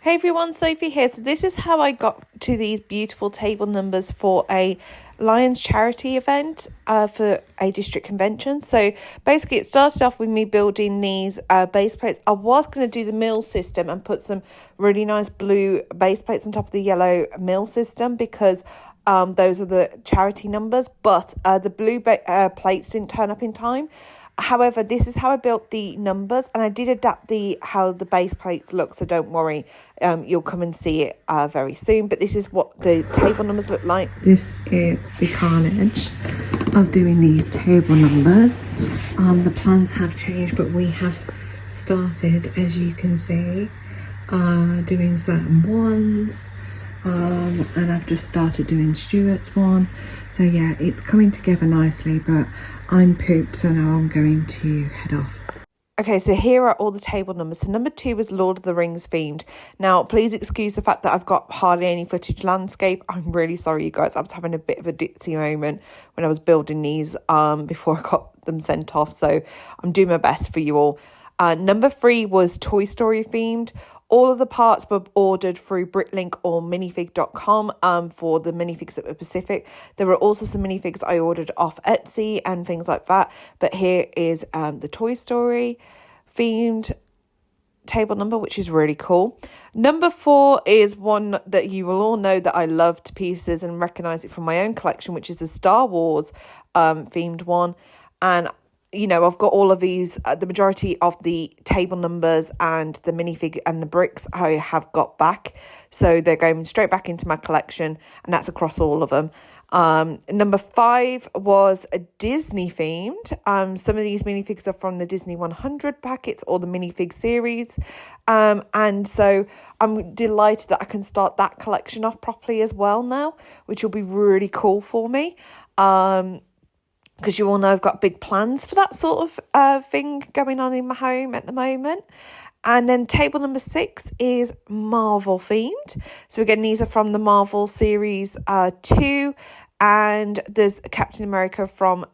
Hey everyone, Sophie here. So this is how I got to these beautiful table numbers for a Lions charity event for a district convention. So basically it started off with me building these base plates. I was going to do the mill system and put some really nice blue base plates on top of the yellow mill system because those are the charity numbers, but the blue plates didn't turn up in time. However, this is how I built the numbers, and I did adapt how the base plates look, so don't worry, you'll come and see it very soon. But this is what the table numbers look like. This is the carnage of doing these table numbers. The plans have changed, but we have started, as you can see, doing certain ones. And I've just started doing Stuart's one. So yeah, it's coming together nicely, but I'm pooped, so now I'm going to head off. Okay, so here are all the table numbers. So number 2 is Lord of the Rings themed. Now, please excuse the fact that I've got hardly any footage landscape. I'm really sorry, you guys. I was having a bit of a ditzy moment when I was building these before I got them sent off. So I'm doing my best for you all. Number 3 was Toy Story themed. All of the parts were ordered through Britlink or minifig.com for the minifigs that were Pacific. There were also some minifigs I ordered off Etsy and things like that. But here is the Toy Story themed table number, which is really cool. Number 4 is one that you will all know that I love to pieces and recognise it from my own collection, which is the Star Wars themed one. And you know, I've got all of these, the majority of the table numbers and the minifig and the bricks I have got back. So they're going straight back into my collection, and that's across all of them. Number 5 was a Disney themed. Some of these minifigs are from the Disney 100 packets or the minifig series. And so I'm delighted that I can start that collection off properly as well now, which will be really cool for me. Because you all know I've got big plans for that sort of thing going on in my home at the moment. And then table number 6 is Marvel themed. So again, these are from the Marvel series 2. And there's Captain America from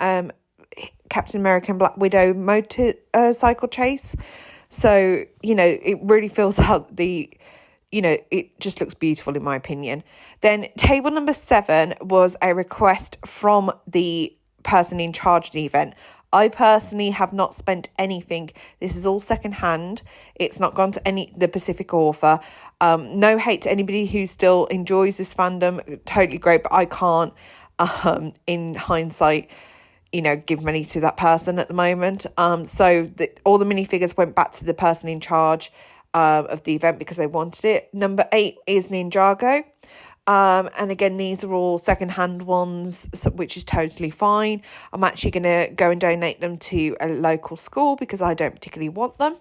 Captain America and Black Widow motorcycle chase. So, you know, it really fills out it just looks beautiful in my opinion. Then table number 7 was a request from the person in charge of the event. I personally have not spent anything. This is all secondhand. It's not gone to the Pacific author. No hate to anybody who still enjoys this fandom. Totally great, but I can't, in hindsight, give money to that person at the moment. So all the minifigures went back to the person in charge of the event because they wanted it. Number 8 is Ninjago. And again, these are all secondhand ones, which is totally fine. I'm actually going to go and donate them to a local school because I don't particularly want them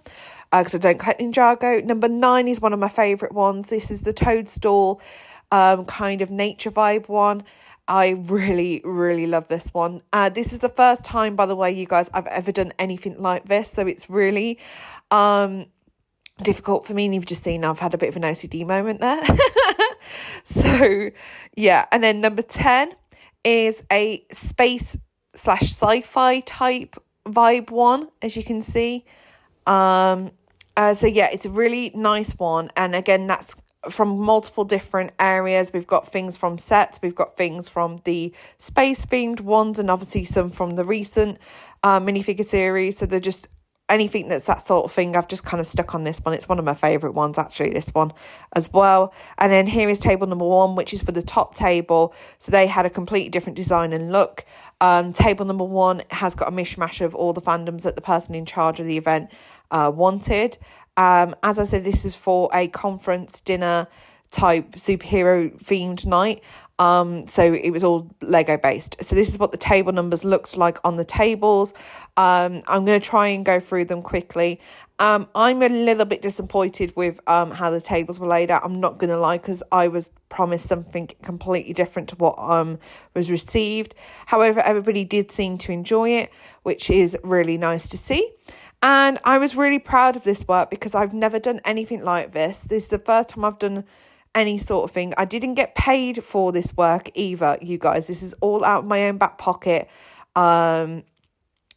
because I don't collect Ninjago. Number 9 is one of my favourite ones. This is the Toadstool kind of nature vibe one. I really, really love this one. This is the first time, by the way, you guys, I've ever done anything like this. So it's really difficult for me. And you've just seen I've had a bit of an OCD moment there. So, yeah. And then number 10 is a space/sci-fi type vibe one, as you can see. So, yeah, it's a really nice one. And again, that's from multiple different areas. We've got things from sets. We've got things from the space-themed ones and obviously some from the recent minifigure series. So they're just anything that's that sort of thing. I've just kind of stuck on this one. It's one of my favourite ones, actually, this one as well. And then here is table number 1, which is for the top table. So they had a completely different design and look. Table number 1 has got a mishmash of all the fandoms that the person in charge of the event wanted. As I said, this is for a conference dinner type superhero themed night. So it was all Lego based. So this is what the table numbers looks like on the tables. I'm going to try and go through them quickly. I'm a little bit disappointed with how the tables were laid out. I'm not going to lie, because I was promised something completely different to what was received. However, everybody did seem to enjoy it, which is really nice to see. And I was really proud of this work because I've never done anything like this. This is the first time I've done any sort of thing. I didn't get paid for this work either, you guys. This is all out of my own back pocket.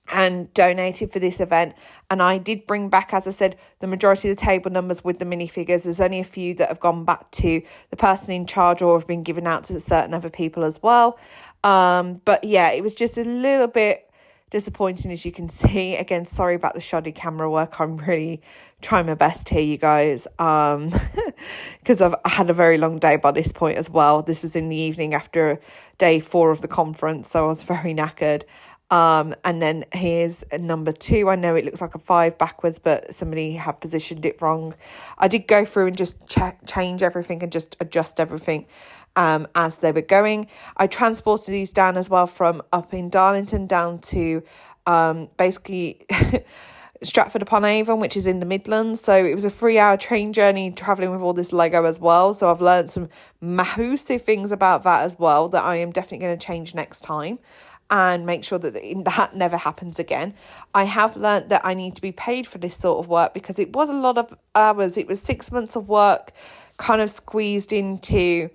and donated for this event. And I did bring back, as I said, the majority of the table numbers with the minifigures. There's only a few that have gone back to the person in charge or have been given out to certain other people as well. But yeah, it was just a little bit disappointing, as you can see. Again, sorry about the shoddy camera work. I'm really trying my best here, you guys, because I had a very long day by this point as well. This was in the evening after day 4 of the conference, so I was very knackered. And then here's number 2. I know it looks like a 5 backwards, but somebody had positioned it wrong. I did go through and just change everything and just adjust everything as they were going. I transported these down as well from up in Darlington down to basically Stratford-upon-Avon, which is in the Midlands. So it was a 3-hour train journey travelling with all this Lego as well. So I've learned some massive things about that as well that I am definitely going to change next time and make sure that that never happens again. I have learnt that I need to be paid for this sort of work because it was a lot of hours. It was 6 months of work kind of squeezed into,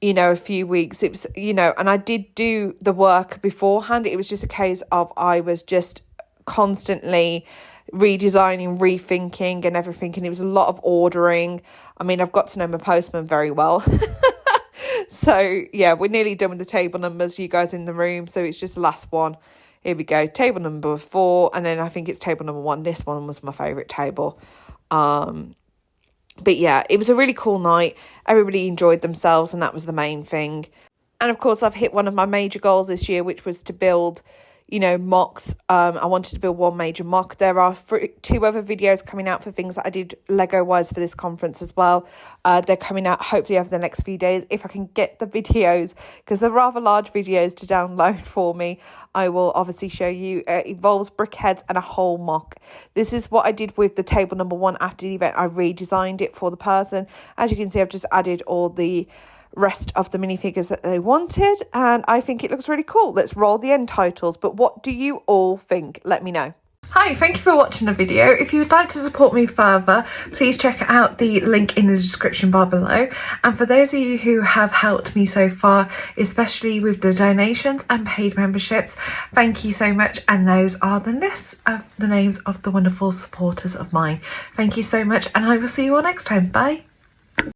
a few weeks. It was, and I did do the work beforehand. It was just a case of I was just constantly redesigning, rethinking and everything. And it was a lot of ordering. I mean, I've got to know my postman very well. So yeah, we're nearly done with the table numbers, you guys in the room. So it's just the last one. Here we go. Table number 4. And then I think it's table number 1. This one was my favourite table. But yeah, it was a really cool night. Everybody enjoyed themselves and that was the main thing. And of course, I've hit one of my major goals this year, which was to build, mocks. I wanted to build 1 major mock. There are 2 other videos coming out for things that I did Lego wise for this conference as well. They're coming out hopefully over the next few days if I can get the videos, because they're rather large videos to download for me. I will obviously show you. It involves brickheads and a whole mock. This is what I did with the table number 1 after the event. I redesigned it for the person. As you can see, I've just added all the rest of the minifigures that they wanted, and I think it looks really cool. Let's roll the end titles. But what do you all think? Let me know. Hi, thank you for watching the video. If you would like to support me further, please check out the link in the description bar below. And for those of you who have helped me so far, especially with the donations and paid memberships, thank you so much. And those are the lists of the names of the wonderful supporters of mine. Thank you so much, and I will see you all next time. Bye.